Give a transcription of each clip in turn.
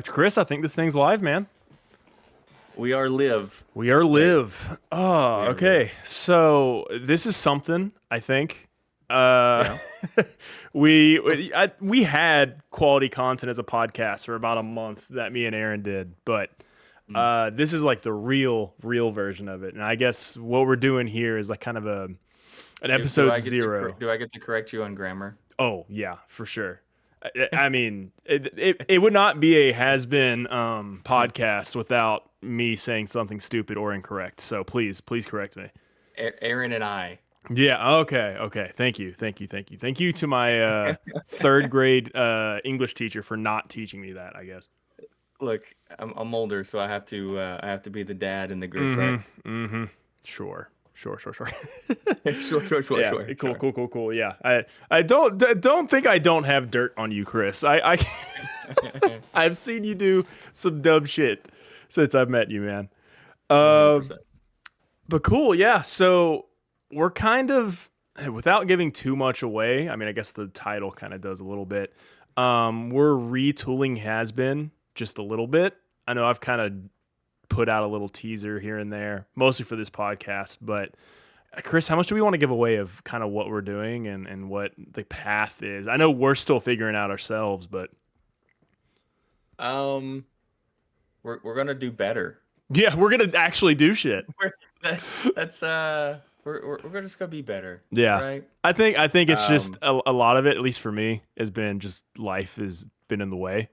Chris, I think this thing's live, man. We are live. We are Wait, live. Oh, we are live. okay. So this is something I think. Uh, Yeah. we had quality content as a podcast for about a month that me and Aaron did, but Mm. this is like the real version of it. And I guess what we're doing here is like kind of an Do episode I get to zero. do I get to correct you on grammar? Oh yeah, for sure. I mean, it would not be a has been podcast without me saying something stupid or incorrect. So please correct me. Aaron and I. Yeah. Okay. Thank you to my third grade English teacher for not teaching me that. I guess. Look, I'm older, so I have to be the dad in the group, right? Mm-hmm. Mm-hmm. Sure. Sure. Sure, Yeah. sure, Cool. sure. Cool. Cool. Cool. Yeah. I don't think I don't have dirt on you, Chris. I I've seen you do some dumb shit since I've met you, man. Uh, 100%. but cool, yeah. So we're kind of, without giving too much away. I mean, I guess the title kind of does a little bit. We're retooling Has Been just a little bit. I know I've kind of put out a little teaser here and there, mostly for this podcast. But Chris, how much do we want to give away of kind of what we're doing and what the path is? I know we're still figuring out ourselves, but Um, we're gonna do better. yeah, we're gonna actually do shit. We're, that, that's we're just gonna be better, Yeah. right? I think it's just Um, a lot of it, at least for me, has been just life has been in the way.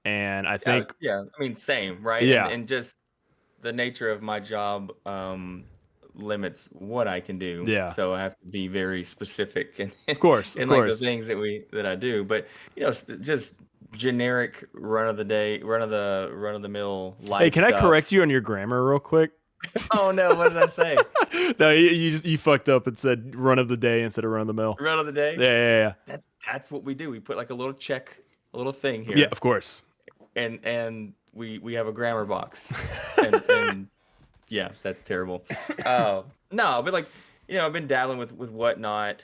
And I yeah, think yeah. I mean, same, right? And yeah, and just the nature of my job limits what I can do. yeah. So I have to be very specific and Of course, of in like the course. things that I do. But just generic run of the mill Hey, life can I correct stuff. you on your grammar real quick? Oh no, what did I say? No, you fucked up and said run of the day instead of run of the mill. Run of the day? Yeah. That's what we do. We put like a little check, a little thing Yeah, here, of course. and we have a grammar box. And yeah, that's terrible. No, but like, I've been dabbling with whatnot,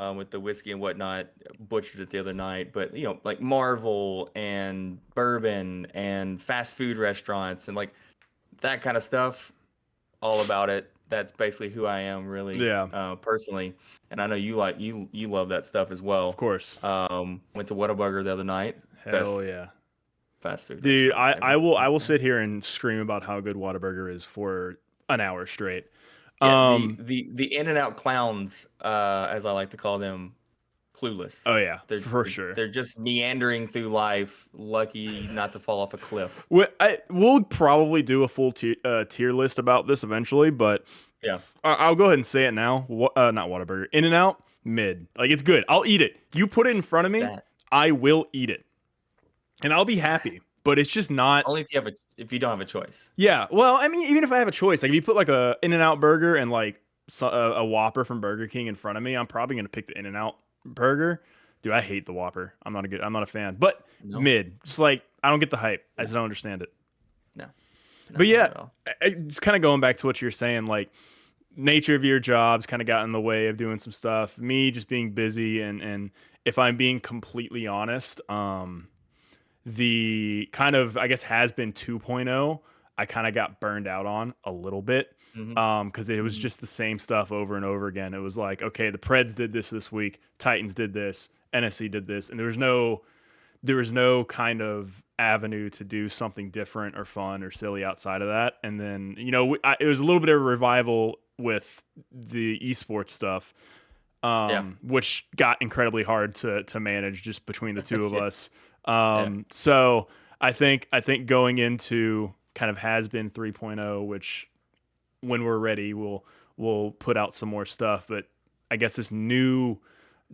with the whiskey and whatnot. Butchered it the other night, but like Marvel and bourbon and fast food restaurants and like that kind of stuff. All about it. That's basically who I am, really, Yeah, personally. And I know you love that stuff as of well. course. Went to Whataburger the other night. Hell Best yeah. fast food Dude, restaurant I, ever. I will I Hands will down. sit here and scream about how good Whataburger is for an hour straight. Yeah, the Um the the in and out clowns, as I like to call them, clueless. oh yeah, They're for they're, sure. they're just meandering through life, lucky not to fall off a cliff. We'll probably do a full tier list about this eventually, but Yeah, I'll go ahead and say it now. Not Whataburger. In and Out, mid. Like it's good. I'll eat it. You put it in front of me, that I will eat it, and I'll be happy. But it's just not. only if you don't have a choice. Yeah. Well, I mean, even if I have a choice, like if you put like a In and Out burger and like a Whopper from Burger King in front of me, I'm probably gonna pick the In and Out burger. Dude, I hate the Whopper. I'm not a fan. But No, mid, just like I don't get the hype. I just don't understand it. no, no, But not yeah, at all. it's kind of going back to what you're saying. Like nature of your jobs kind of got in the way of doing some stuff. Me just being busy and if I'm being completely honest, the kind of I guess has been 2.0. I kind of got burned out on a little bit Hmm. because it was Hmm. just the same stuff over and over again. It was like, okay, the Preds did this week, Titans did this, NSC did this, and there was no kind of avenue to do something different or fun or silly outside of that. And then it was a little bit of a revival with the esports stuff, Yeah, which got incredibly hard to manage just between the two of yeah, us. yeah, So I think going into kind of has been 3.0, which when we're ready we'll put out some more stuff. But I guess this new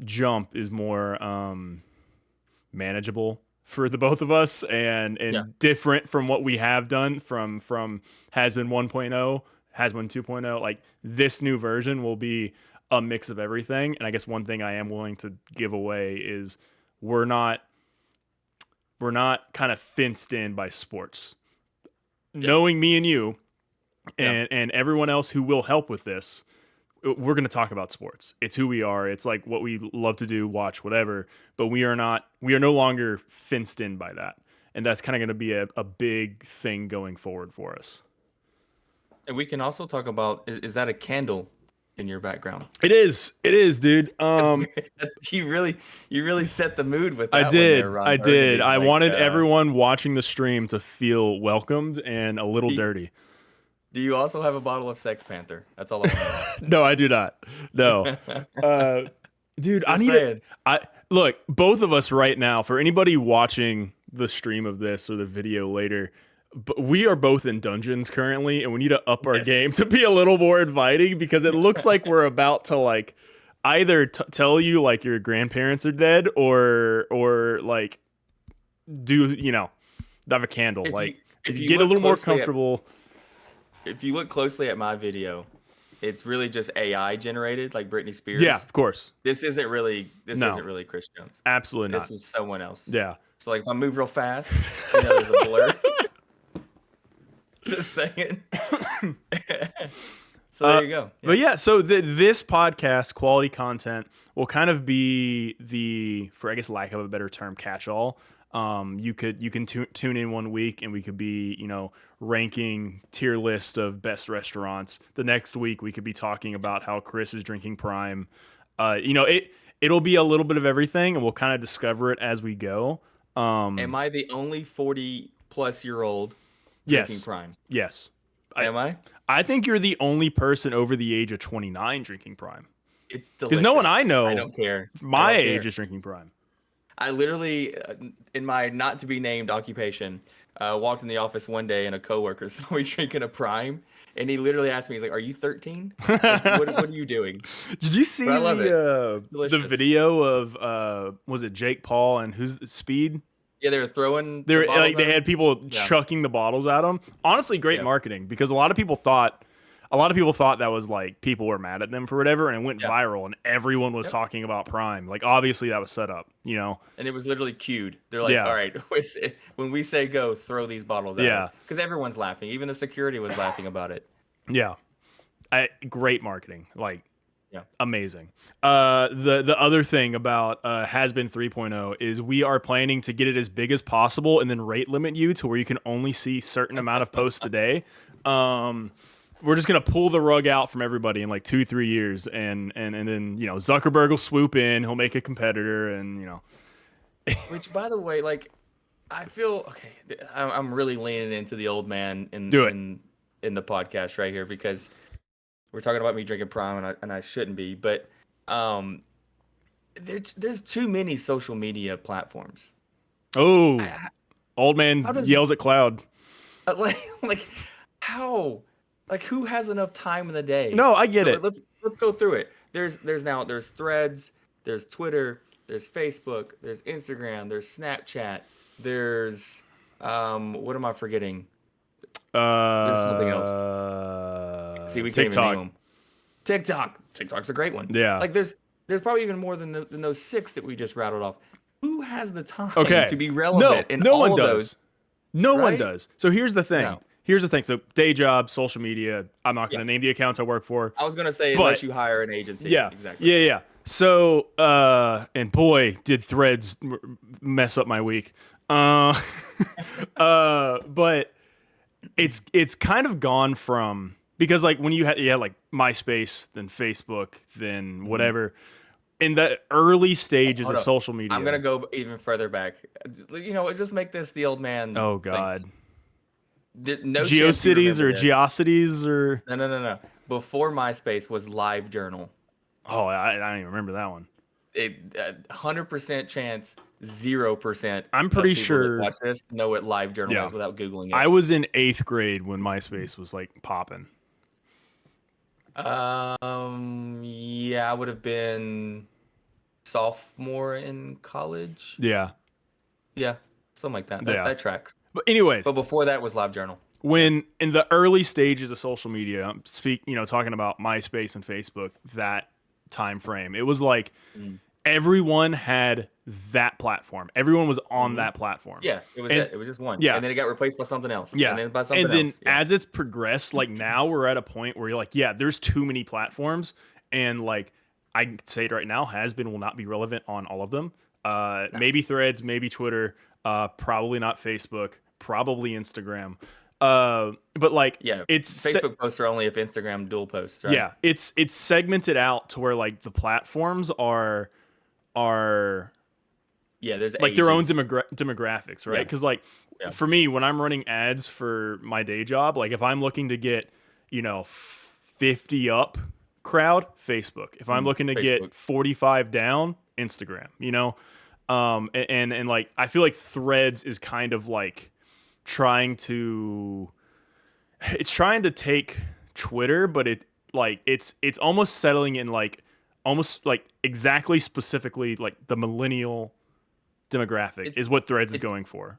jump is more manageable for the both of us yeah. and different from what we have done from has been 1.0, has been 2.0. Like this new version will be a mix of everything. And I guess one thing I am willing to give away is we're not we're not kind of fenced in by sports. Yeah, Knowing me and you yeah. and everyone else who will help with this, we're going to talk about sports. It's who we are. It's like what we love to do, watch, whatever. But we are no longer fenced in by that. And that's kind of going to be a big thing going forward for us. And we can also talk about, is that a candle in your background? It is, dude. You really set the mood with that. I did. One there, Ron I did. Burgundy. I Like, wanted everyone watching the stream to feel welcomed and a little dirty. Do you also have a bottle of Sex Panther? That's all I want to know. No, I do not. No. Dude, I need it. Look, both of us right now, for anybody watching the stream of this or the video later, but we are both in dungeons currently, and we need to up our game to be a little more inviting, because it looks like we're about to like either tell you like your grandparents are dead, or like do have a candle. If you get a little more comfortable. If you look closely at my video, it's really just AI generated, like Britney Spears. Yeah, of course. This isn't really Chris Jones. Absolutely not. This is someone else. Yeah. So like if I move real fast, there's a blur. Just saying. So there you go. Yeah. But yeah, so this podcast, quality content, will kind of be the, for I guess lack of a better term, catch-all. You can tune in one week and we could be, ranking tier list of best restaurants. The next week we could be talking about how Chris is drinking Prime. It'll be a little bit of everything, and we'll kind of discover it as we go. Am I the only 40-plus-year-old drinking Prime? Yes. Am I? I think you're the only person over the age of 29 drinking Prime. It's delicious. Because no one I know, I don't care. My age is drinking Prime. I literally, in my not to be named occupation, walked in the office one day and a coworker saw me drinking a Prime, and he literally asked me, he's like, "Are you 13? Like, what are you doing?" Did you see the video of was it Jake Paul and who's Speed? Yeah, they were throwing. They had people chucking the bottles at them. Honestly, great marketing, because a lot of people thought that was like people were mad at them for whatever, and it went viral, and everyone was talking about Prime. Like, obviously that was set up, And it was literally cued. They're like, all right, when we say go, throw these bottles at us. Because everyone's laughing. Even the security was laughing about it. Yeah. Great marketing. Like, amazing. The other thing about Has Been 3.0 is we are planning to get it as big as possible and then rate limit you to where you can only see certain amount of posts a day. We're just going to pull the rug out from everybody in like 2-3 years. And then, Zuckerberg will swoop in. He'll make a competitor and, Which, by the way, like, I feel, okay, I'm really leaning into the old man in the podcast right here, because we're talking about me drinking Prime and I shouldn't be. But there's too many social media platforms. Oh, old man yells at cloud. Like, how? Like, who has enough time in the day? No, I get it. Let's go through it. There's Threads, there's Twitter, there's Facebook, there's Instagram, there's Snapchat, there's what am I forgetting? There's something else. See, we can't even name them. TikTok. TikTok's a great one. Yeah. Like there's probably even more than those 6 that we just rattled off. Who has the time to be relevant in all of those? No one does. So here's the thing. So day job, social media. I'm not going to name the accounts I work for. I was going to say, unless you hire an agency. Yeah, exactly. Yeah. So, and boy, did Threads mess up my week. But it's kind of gone from, because like when you had like MySpace, then Facebook, then whatever. In the early stages of social media. I'm going to go even further back. Just make this the old man. Oh, God. Thing. No GeoCities or Geocities or no. Before MySpace was LiveJournal. Oh, I don't even remember that one. 100% chance, 0%. I'm pretty sure watch this know what LiveJournal is without googling it. I was in 8th grade when MySpace was like popping. I would have been sophomore in college. Yeah, something like that. That tracks. But anyways, before that was LiveJournal. When in the early stages of social media, talking about MySpace and Facebook, that time frame, it was like everyone had that platform. Everyone was on that platform. Yeah, it was just one. Yeah, and then it got replaced by something else. Yeah, and then by something else. And then else. as it's progressed, like now we're at a point where you're like, there's too many platforms, And like I can say it right now, has been will not be relevant on all of them. No. Maybe Threads, maybe Twitter, probably not Facebook, probably Instagram. But like Yeah, it's Facebook posts are only if Instagram dual posts, right? yeah, it's segmented out to where like the platforms are Yeah, there's like their own ages. demographics, right? Yeah, Because like yeah. for me, when I'm running ads for my day job, like if I'm looking to get 50 up crowd, Facebook. If I'm looking to Facebook. get 45 down, Instagram. And like I feel like Threads is kind of like trying to take Twitter, but it's almost settling in like almost like exactly specifically like the millennial demographic It's is what Threads is it's going for.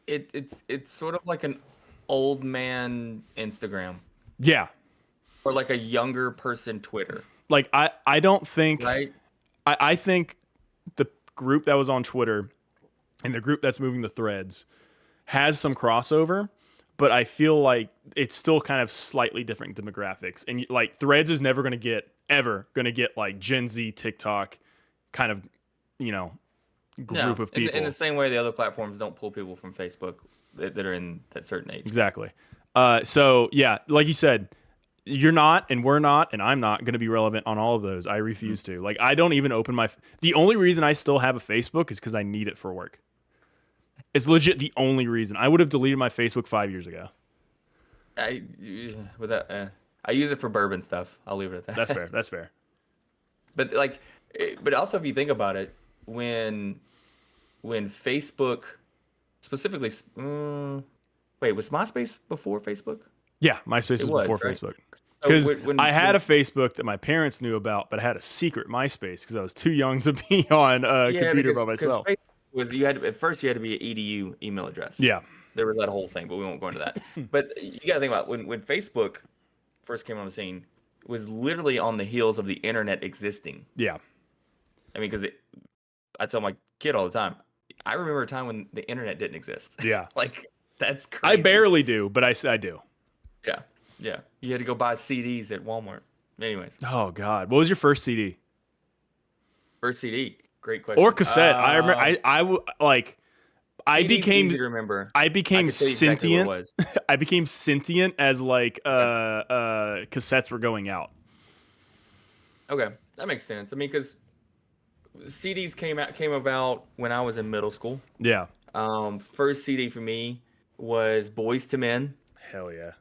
it's sort of like an old man Instagram Yeah. or like a younger person Twitter, Like I don't think right? I think the group that was on Twitter and the group that's moving the Threads has some crossover, but I feel like it's still kind of slightly different demographics. And like Threads is never going to get like Gen Z TikTok kind of, group No, of in the people. same way the other platforms don't pull people from Facebook that are in that certain age. Exactly. So yeah, like you said, you're not, and we're not, and I'm not going to be relevant on all of those. I refuse to. Like, I don't even open the only reason I still have a Facebook is because I need it for work. It's legit the only reason. I would have deleted my Facebook 5 years ago. I with that I use it for bourbon stuff. I'll leave it at that. That's fair. That's fair. But like, but also if you think about it, when Facebook specifically, wait, was MySpace before Facebook? Yeah, MySpace was was, before right? Facebook. So Because I had a Facebook that my parents knew about, but I had a secret MySpace because I was too young to be on a computer by myself. Facebook was at first you had to be an edu email address. Yeah. There was that whole thing, but we won't go into that. But you got to think about when Facebook first came on the scene, it was literally on the heels of the internet existing. Yeah. I mean, because I tell my kid all the time, I remember a time when the internet didn't exist. Yeah. Like that's crazy. I barely do, but I do. Yeah, yeah. You had to go buy CDs at Walmart. Anyways, Oh God, what was your first CD first CD. Great question. or cassette? I remember. I CD's became easy to remember. I I became could tell you exactly what it sentient. was. I became sentient as like cassettes were going out. Okay, that makes sense. I mean, because CDs came about when I was in middle school. Yeah. First CD for me was Boys to Men. Hell yeah.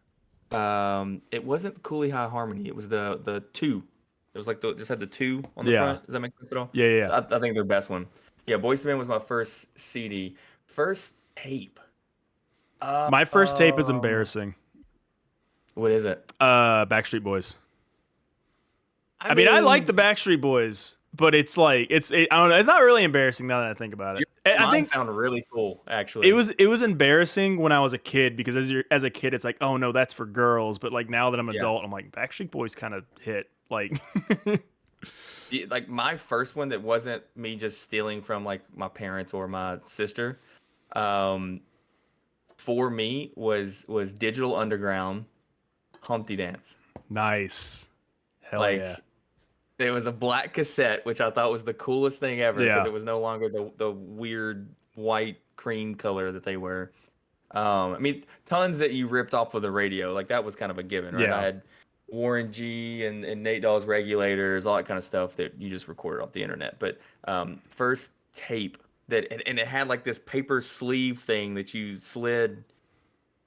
It wasn't Cooley High Harmony. It was the two. It was like just had the two on the Yeah. front. Does that make sense at all? Yeah, yeah. I think they're the best one. Yeah, Boys to Men was my first CD. First tape. My first tape is embarrassing. What is it? Backstreet Boys. I mean, I like the Backstreet Boys, but it's like I don't know. It's not really embarrassing now that I think about it. I think sound really cool. Actually, it was embarrassing when I was a kid because as a kid, it's like, oh no, that's for girls. But like now that I'm an adult, I'm like Backstreet Boys kind of hit like. Like my first one that wasn't me just stealing from like my parents or my sister, for me was Digital Underground, Humpty Dance. Nice. Hell Like yeah. it was a black cassette, which I thought was the coolest thing ever because Yeah. it was no longer the weird white cream color that they were. I mean, tons that you ripped off of the radio, like that was kind of a given, right? Yeah. I had Warren G and Nate Dawes regulators, all that kind of stuff that you just recorded off the internet. But first tape and it had like this paper sleeve thing that you slid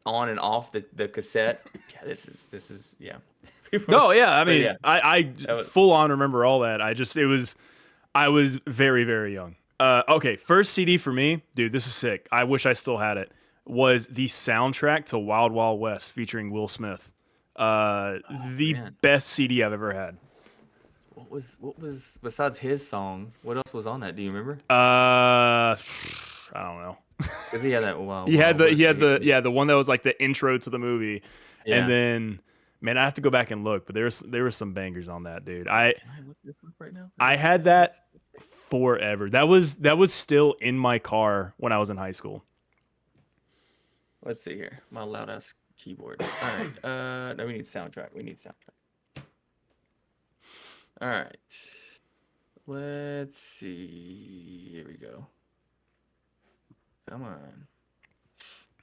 on and off the cassette. Yeah, this is yeah. No, yeah. I mean, yeah. I was- full on remember all that. I was very, very young. Okay, first CD for me, dude, this is sick. I wish I still had it. Was the soundtrack to Wild Wild West featuring Will Smith. The man. best CD I've ever had. What was besides his song? What else was on that? Do you remember? I don't know. Because he had that. Wow. He had the one that was like the intro to the movie, Yeah. and then man, I have to go back and look, but there were some bangers on that, dude. Can I look this up right now? I had that forever. That was still in my car when I was in high school. Let's see here. My loud ass keyboard. All right. No, we need soundtrack. All right. Let's see. Here we go. Come on.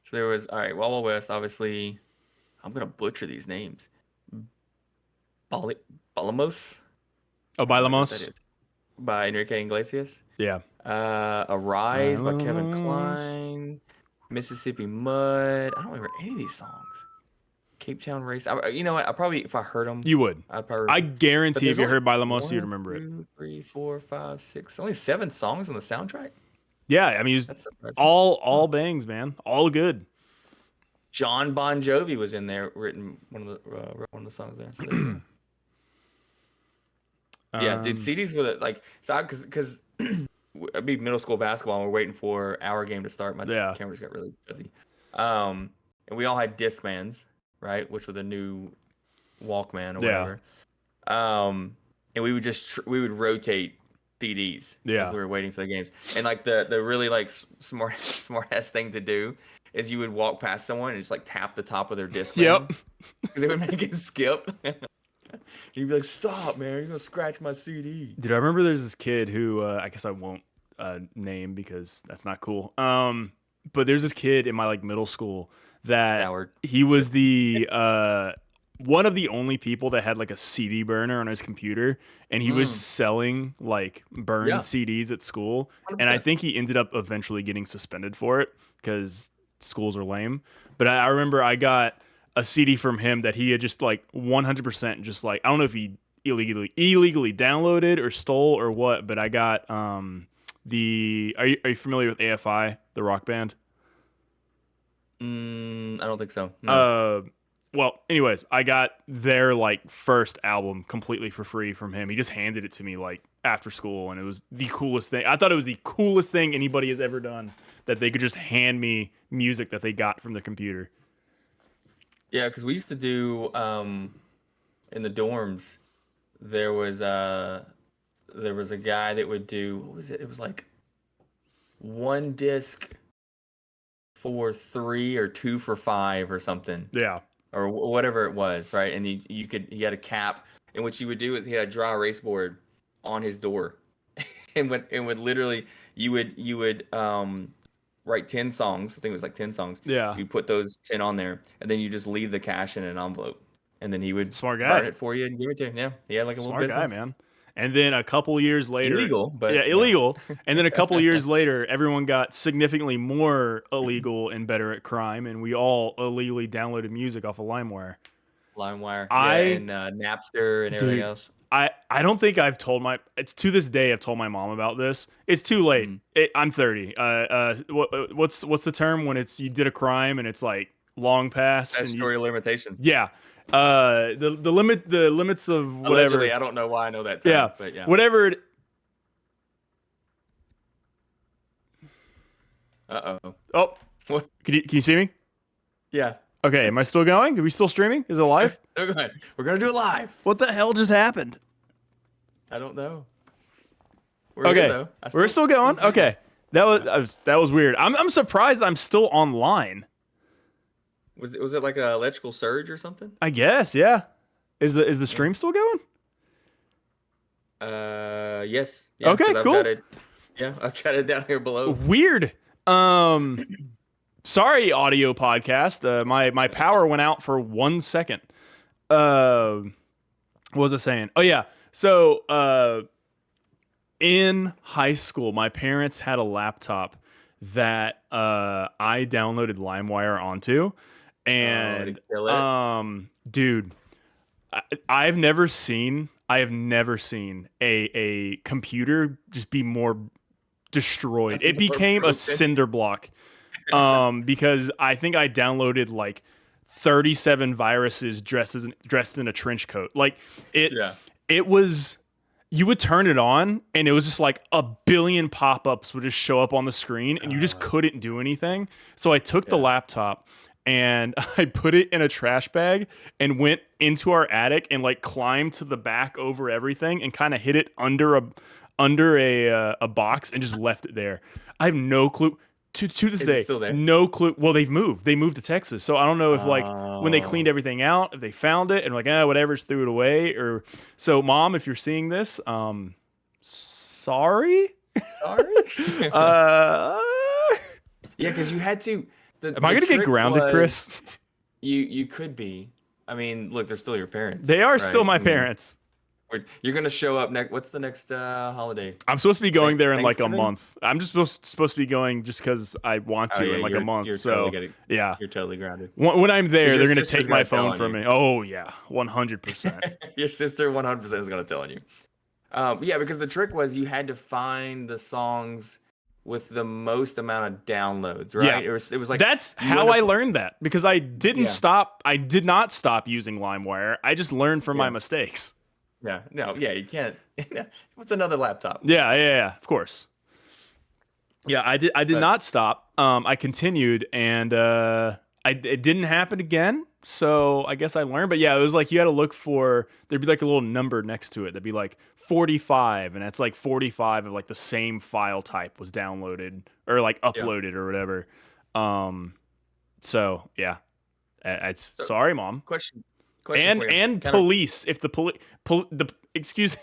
So there was, all right, Wild Wild West, obviously. I'm going to butcher these names. Balamos? Oh, I don't know what that Bailamos? is. By Enrique Iglesias. Yeah. Arise by Kevin Bailamos. Kline. Mississippi Mud. I don't remember any of these songs. Cape Town Race. You know what? I probably, if I heard them, You would. I'd probably. I But guarantee if there's you only heard Bailamos, you'd one, remember it. 2, 3, 4, 5, 6. Only 7 songs on the soundtrack. Yeah, I mean, it was That's surprising. all bangs, man. All good. John Bon Jovi was in there, written wrote one of the songs there. So there you go. Yeah, dude, CDs with it, like, so because I'd be middle school basketball and we're waiting for our game to start. My Yeah. cameras got really fuzzy. And we all had Discmans, right, which were the new Walkman or Yeah. whatever. And we would just we would rotate CDs Yeah. as we were waiting for the games. And like the really like smart ass thing to do is you would walk past someone and just like tap the top of their Discman. Yep. Because it would make it skip. You'd be like, "Stop, man! You're gonna scratch my CD." Dude, I remember there's this kid who I guess I won't name because that's not cool. But there's this kid in my like middle school that Howard. he was the one of the only people that had like a CD burner on his computer, and he was selling like burned Yeah. CDs at school. And I 100%. think he ended up eventually getting suspended for it because schools are lame. But I remember I got a CD from him that he had just like 100% just like, I don't know if he illegally downloaded or stole or what, but I got are you familiar with AFI, the rock band? I don't think so. No. Well, anyways, I got their like first album completely for free from him. He just handed it to me like after school, and it was the coolest thing. I thought it was the coolest thing anybody has ever done, that they could just hand me music that they got from the computer. Yeah, because we used to do in the dorms. There was a guy that would do, what was it? It was like 1 disc for 3 or 2 for 5 or something, Yeah. or whatever it was, right? And he had a cap, and what you would do is he had a dry erase board on his door, and would literally you would write 10 songs. I think it was like 10 songs. Yeah. You put those 10 on there, and then you just leave the cash in an envelope, and then he would Smart guy. burn it for you and give it to you. Yeah, he had like a Smart little guy, business. man. And then a couple years later, Illegal, but yeah, illegal. And then a couple years later, everyone got significantly more illegal and better at crime, and we all illegally downloaded music off of LimeWire. LimeWire, I- yeah, and Napster and everything Dude, else. I don't think I've told it's to this day I've told my mom about this. It's too late. I'm 30. What's the term when it's you did a crime and it's like long past and Statutory limitation. yeah. The limits of whatever. Allegedly, I don't know why I know that term, Yeah. but yeah. Whatever Uh-oh. Oh. What? Can you see me? Yeah. Okay, am I still going? Are we still streaming? Is it live? So go ahead. We're gonna do it live. What the hell just happened? I don't know. We're Okay, here, though. we're still going. Okay, that was weird. I'm surprised I'm still online. Was it like an electrical surge or something? I guess, yeah. Is the stream still going? Yes. Yeah, Okay, 'cause I've cool. got it, I've got it down here below. Weird. Sorry, audio podcast. My power went out for 1 second. What was I saying? Oh yeah. So in high school, my parents had a laptop that I downloaded LimeWire onto, and to kill it? dude, I have never seen a computer just be more destroyed. It became a broken. cinder block. Because I think I downloaded like 37 viruses dressed in a trench coat. Like it was, you would turn it on and it was just like a billion pop-ups would just show up on the screen and you just couldn't do anything. So I took the laptop and I put it in a trash bag and went into our attic and like climbed to the back over everything and kind of hid it under a box and just left it there. I have no clue. To this Is it day, still there? no clue. Well, they've moved. They moved to Texas, so I don't know if like when they cleaned Oh, everything out, if they found it and like whatever, just threw it away. Or so, Mom, if you're seeing this, sorry. sorry. Uh, Yeah, because you had to. am I The gonna get trick grounded, was Chris? you could be. I mean, look, they're still your They parents, are still right? my I mean, parents. you're gonna show up next. What's the next holiday? I'm supposed to be going there in like a Thanksgiving? month. I'm just supposed to be going just because I want Oh to yeah, in like a month. you're totally So getting yeah, you're totally grounded when I'm because there, your they're gonna sister's take my gonna tell phone on from you. me. Oh yeah, 100%. Your sister 100% is gonna tell on you. Yeah, because the trick was you had to find the songs with the most amount of downloads, Yeah. right? It was like That's you how end I up learned that because yeah I did not stop using LimeWire. I just learned from my yeah mistakes. yeah no yeah you can't. What's another laptop? Yeah, of course. Yeah, I did But not stop. I continued and it didn't happen again. So I guess I learned. But yeah, it was like you had to look for there'd be like a little number next to it. That'd be like 45 and that's like 45 of like the same file type was downloaded or like yeah. uploaded or whatever. Um so yeah. It's So sorry, Mom. question and for you, and kind of. police if the the excuse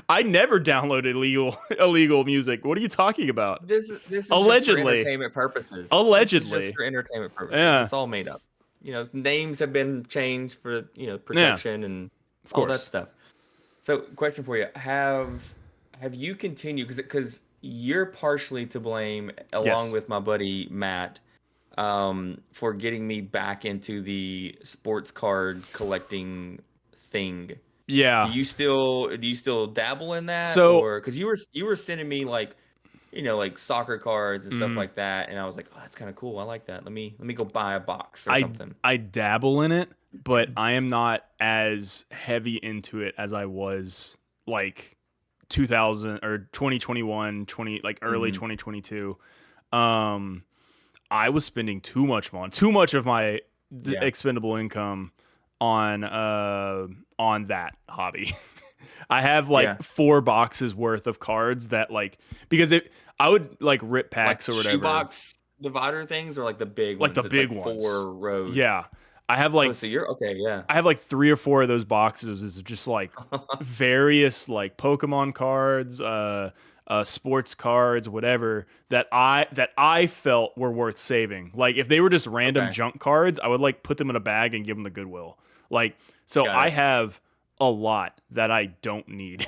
I never downloaded illegal music. What are you talking about? This is just for Allegedly. entertainment purposes. This is just Allegedly. for entertainment purposes. Yeah. It's all made up. Names have been changed for Yeah, protection and of all that course. stuff. So, question for you: Have you continued? Because you're partially to blame, along Yes. with my buddy Matt, for getting me back into the sports card collecting thing. Do Yeah. you still dabble in that, So, or because you were sending me like like soccer cards and stuff mm, like that, and I was like, oh, that's kind of cool. I like that. Let me go buy a box or I something. I dabble in it, but I am not as heavy into it as I was like 2000 or 2021, 20 like early Hmm. 2022. Um I was spending too much of my Yeah, expendable income on that hobby. I have yeah, like 4 boxes worth of cards that like because I would like rip like packs or whatever, shoebox divider things or like the big like the ones. It's big like ones. 4 rows. Yeah. I have Oh, like so you're okay, yeah. I have like 3 or 4 of those boxes of just like various like Pokemon cards, sports cards, whatever that I felt were worth saving. Like if they were just random Okay, junk cards, I would like put them in a bag and give them to Goodwill. Like so got I it. have a lot that I don't need.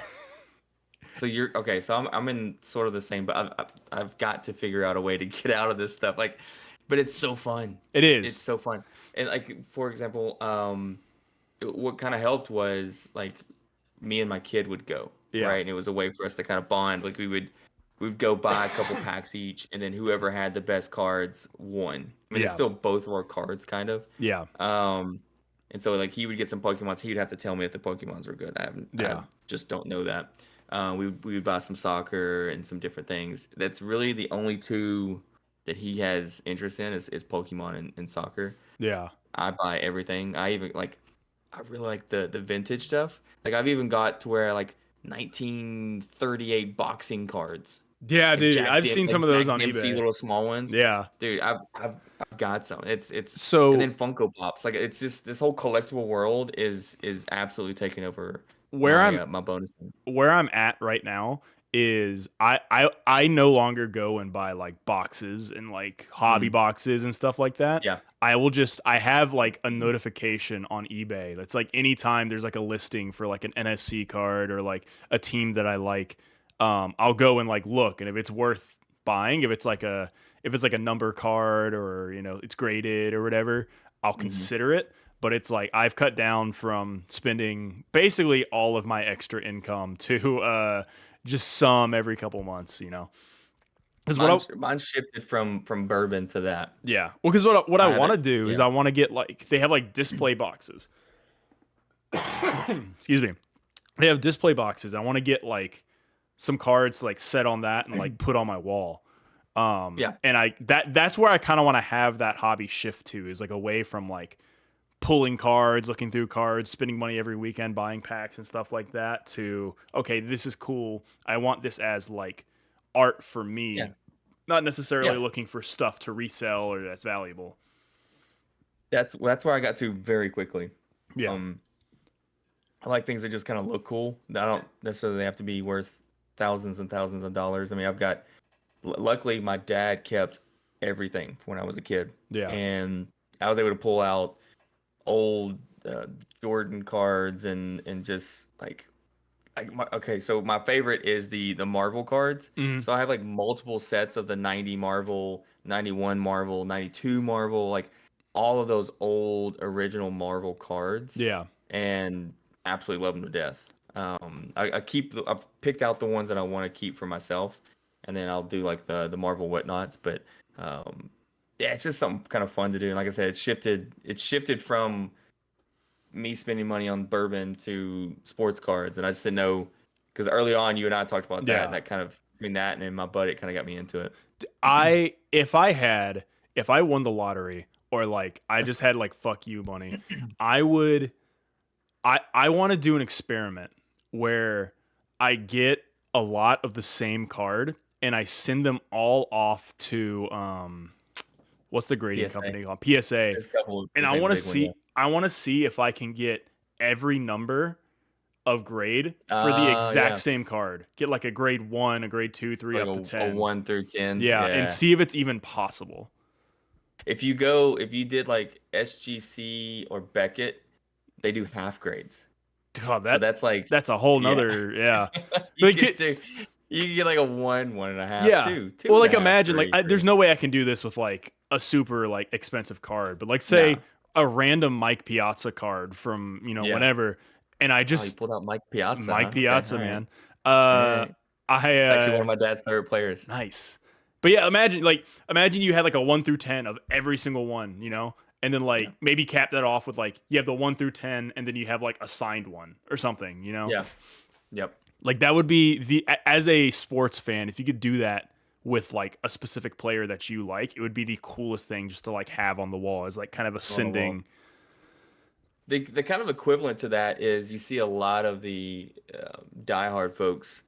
So you're okay. So I'm in sort of the same, but I've got to figure out a way to get out of this stuff. Like, but it's so fun. It It's is. so fun. And like for example, what kind of helped was like me and my kid would go, Yeah. right? And it was a way for us to kind of bond. Like we'd go buy a couple packs each, and then whoever had the best cards won. I mean, it's Yeah. still both of our cards, kind of. Yeah. Um, and so like he would get some Pokemons. He'd have to tell me if the Pokemons were good. I Yeah. just don't know that. We would buy some soccer and some different things. That's really the only two that he has interest in is Pokemon and soccer. Yeah. I buy everything. I really like the vintage stuff. Like I've even got to where like 1938 boxing cards, Yeah, dude. I've seen some Like of those Jack on Dempsey eBay. little small ones. Yeah. Dude, I've got some. It's and So then Funko Pops. Like it's just this whole collectible world is absolutely taking over where my I'm my bonus. where I'm at right now is I no longer go and buy like boxes and like hobby Mm, boxes and stuff like that. yeah. I have like a notification on eBay that's like anytime there's like a listing for like an NSC card or like a team that I like, I'll go and like look and if it's worth buying, if it's like a number card or it's graded or whatever, I'll Hmm. consider it. But it's like I've cut down from spending basically all of my extra income to just some every couple months. Because Mine shifted from bourbon to that. yeah, well, because what I I have want it. to do is Yeah. I want to get like they have like display boxes. Excuse me, they have display boxes. I want to get like some cards like set on that and like put on my wall. Yeah. And that's where I kind of want to have that hobby shift to is like away from like pulling cards, looking through cards, spending money every weekend buying packs and stuff like that to okay, this is cool. I want this as like art for Yeah. me not necessarily Yeah, looking for stuff to resell or that's valuable. that's where I got to very quickly. Yeah. Um, I like things that just kind of look cool. I don't necessarily have to be worth thousands and thousands of dollars. I mean, luckily, my dad kept everything when I was a kid, Yeah. and I was able to pull out old Jordan cards and just okay. So my favorite is the Marvel cards. Mhm. So I have like multiple sets of the 90 Marvel, 91 Marvel, 92 Marvel, like all of those old original Marvel cards, Yeah. and absolutely love them to death. I've picked out the ones that I want to keep for myself, and then I'll do like the Marvel whatnots. But um, yeah, it's just something kind of fun to do. And like I said, it shifted from me spending money on bourbon to sports cards, and I just didn't know because early on you and I talked about that, and Yeah. that kind of between that and in my butt, it kind of got me into it. If I won the lottery or like I just had like fuck you money, I would I want to do an experiment where I get a lot of the same card and I send them all off to what's the grading PSA, company called? PSA. there's a couple. And PSA's a big one, yeah. I want to see if I can get every number of grade for the exact Yeah, same card. Get like a grade 1, a grade 2, 3 like up to a 10. 1 through 10. Yeah, and Yeah. see if it's even possible. If you did like SGC or Beckett, they do half grades. God, So that's like, that's a whole yeah, nother, yeah. you But get to you can get like a 1, 1.5, yeah. 2, two Well, and like a half, imagine like three, there's 3. no way I can do this with like a super like expensive card, but like say No. a random Mike Piazza card from, Yeah. whenever, and I Oh, you just pulled out Mike Piazza, Mike huh? Okay, Piazza, all right. man. All Uh right. I Actually, one of my dad's favorite players. nice. But yeah, imagine you had like a 1 through 10 of every single one, And then Yeah. like maybe cap that off with like you have the 1 through 10 and then you have like a signed one or something. Yeah. Yep. Like that would be as a sports fan, if you could do that with like a specific player that you like, it would be the coolest thing just to like have on the wall as like kind of a On the wall. sending. The kind of equivalent to that is you see a lot of the diehard folks.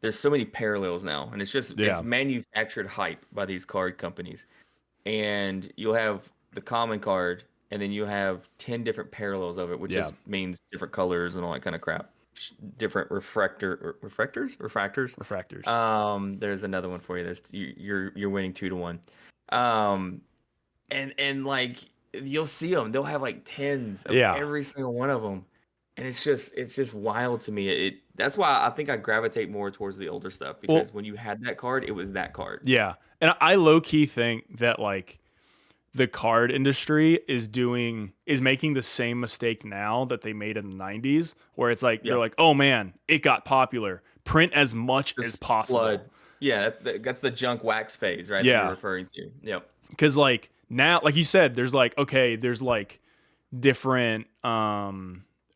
There's so many parallels now, and it's Yeah. manufactured hype by these card companies. And you'll have the common card, and then you have 10 different parallels of it, which Yeah. just means different colors and all that kind of crap. Different refractors. Refractors. There's another one for you. You're winning 2-1. Um, and like you'll see them, they'll have like tens of Yeah. every single one of them, and it's just wild to me. That's why I think I gravitate more towards the older stuff Well, because when you had that card, it was that card. yeah. And I low key think that like the card industry is making the same mistake now that they made in the 90s where it's like Yeah, they're like, "Oh man, it got popular. Print as much as just possible." flood. Yeah, that's the junk wax phase, right? That you're Yeah. referring to. Yep. Cuz like now like you said there's like okay, there's like different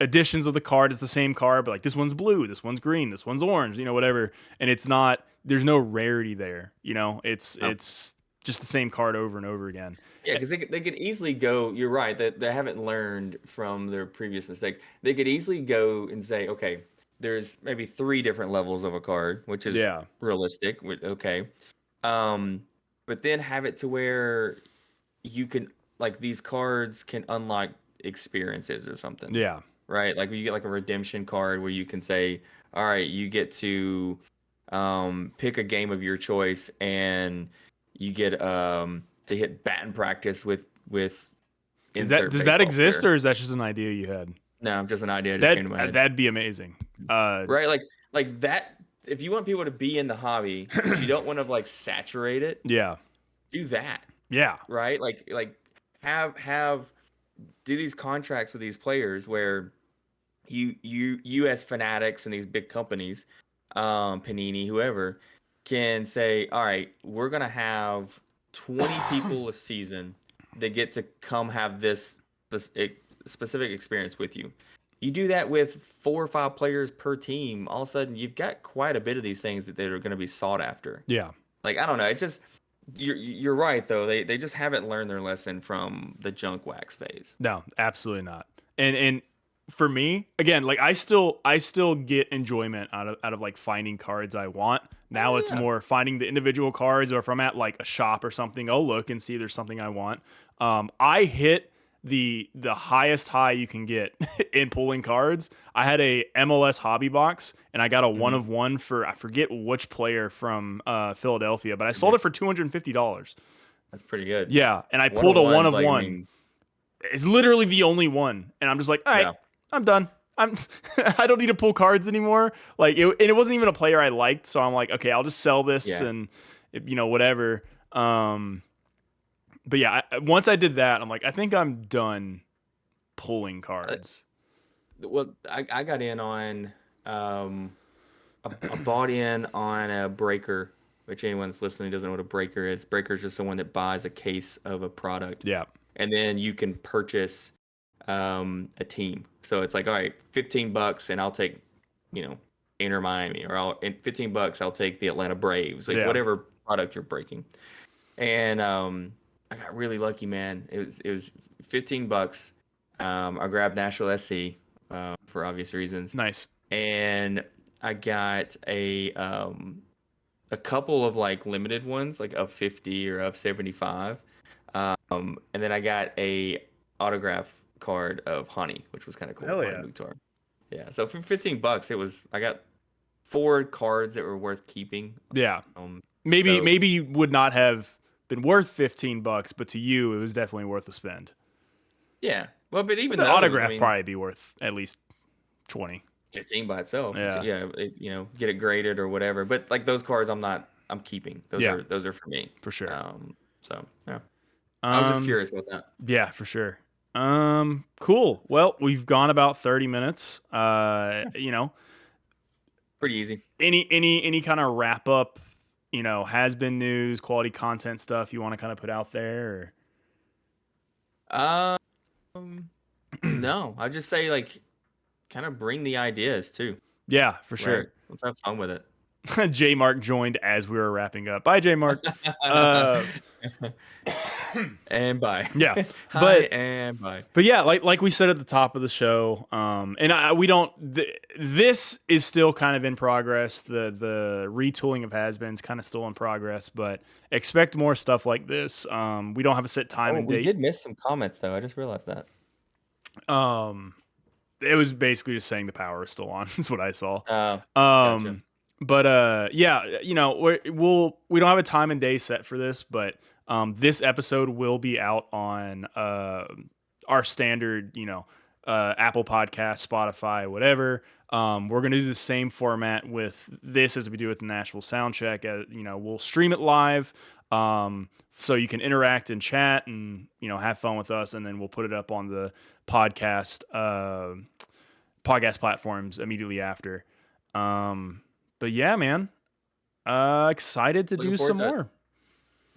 editions of the card. It's the same card, but like this one's blue, this one's green, this one's orange, whatever. And it's not there's no rarity there. It's No. it's just the same card over and over again. Yeah, because they could easily go. You're right that they haven't learned from their previous mistakes. They could easily go and say, okay, there's maybe 3 different levels of a card, which is Yeah. realistic. Okay, um, but then have it to where you can like these cards can unlock experiences or something, Yeah. right? Like you get like a redemption card where you can say, all right, you get to pick a game of your choice, and you get to hit batting practice with insert Does that baseball exist player. or is that just an idea you had? No, just an idea just came to my head. That'd be amazing. Right? Like that. If you want people to be in the hobby, but you don't want to like saturate it, Yeah. do that. Yeah. Right? Like have do these contracts with these players where you as fanatics and these big companies, Panini, whoever, can say, all right, we're gonna have 20 people a season that get to come have this specific experience with you. You do that with 4 or 5 players per team, all of a sudden you've got quite a bit of these things that are going to be sought after. Yeah. Like I don't know, it's just you're right though. They just haven't learned their lesson from the junk wax phase. No, absolutely not. And for me, again, like I still get enjoyment out of like finding cards I want. Now Oh it's yeah. more finding the individual cards, or if I'm at like a shop or something, I'll look and see if there's something I want. I hit the highest high you can get in pulling cards. I had a MLS hobby box and I got a one Mhm. of one for, I forget which player from Philadelphia, but I sold it for $250. That's pretty good. Yeah, and I One pulled of a one ones, of like I one. mean, It's literally the only one, and I'm just like, all right, yeah, I'm done. I'm I don't need to pull cards anymore. Like and it wasn't even a player I liked, so I'm like, okay, I'll just sell this yeah. and whatever. But yeah, once I did that, I'm like, I think I'm done pulling Uh, cards. Well, I got in on I bought in on a breaker, which anyone that's listening doesn't know what a breaker is. Breaker is just someone that buys a case of a product, Yeah, and then you can purchase a team. So it's like, all right, $15, and I'll take, Inter Miami, or in $15 I'll take the Atlanta Braves, like yeah, whatever product you're breaking. And I got really lucky, man. It was $15. I grabbed Nashville SC for obvious reasons, nice. and I got a couple of like limited ones, like of 50 or of 75. And then I got a autograph card of Honey, which was kind of cool. Hell Honey yeah. Mukhtar. Yeah. So for $15, I got four cards that were worth keeping. Yeah, Um, so maybe would not have been worth $15, but to you, it was definitely worth the spend. yeah. Well, but But even the those, I autograph mean, probably be worth at least 20. 15 by itself. Yeah, Yeah. Get it graded or whatever. But like those cards, I'm keeping. Those yeah, are those are for me. for sure. So yeah. I was just Um, curious about that. yeah, for sure. Cool. Well, we've gone about 30 minutes. Yeah. You know, Pretty easy. any kind of wrap up, has been news, quality content stuff you want to kind of put out there? Um, no, I'd just say like kind of bring the ideas too, Yeah, for right? sure. Let's have fun with it. J Mark joined as we were wrapping up. Bye, J Mark. Uh, And bye. yeah, Hi but and bye. yeah, like we said at the top of the show, we don't. This is still kind of in progress. The retooling of has-beens kind of still in progress, but expect more stuff like this. We don't have a set time Oh, and we date. did miss some comments though. I just realized that. Um, it was basically just saying the power is still on. Is what I saw. Oh, gotcha. But yeah, we don't have a time and day set for this, but this episode will be out on our standard, Apple Podcast, Spotify, whatever. We're gonna do the same format with this as we do with the Nashville Soundcheck. We'll stream it live, so you can interact and chat and have fun with us, and then we'll put it up on the podcast platforms immediately after. But yeah, man, excited to Looking do forward some to it. more.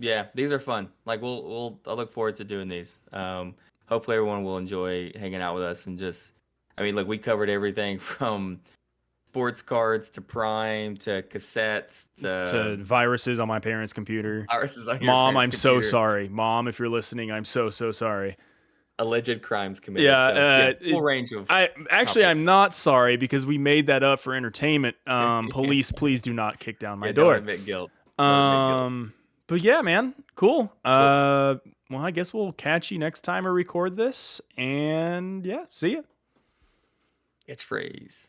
Yeah, these are fun. Like I look forward to doing these. Hopefully everyone will enjoy hanging out with us and just, I mean, like we covered everything from sports cards to Prime to cassettes To to viruses on my parents' computer. viruses on your Mom, parents' I'm so computer, sorry. Mom, if you're listening, I'm so sorry. alleged crimes committed. Yeah, So yeah, full range of I'm topics. not sorry because we made that up for entertainment. Police, please do not kick down my Yeah, door. don't admit guilt. Don't admit guilt. But yeah, man, cool. Well, I guess we'll catch you next time I record this, and yeah, see ya. Catchphrase.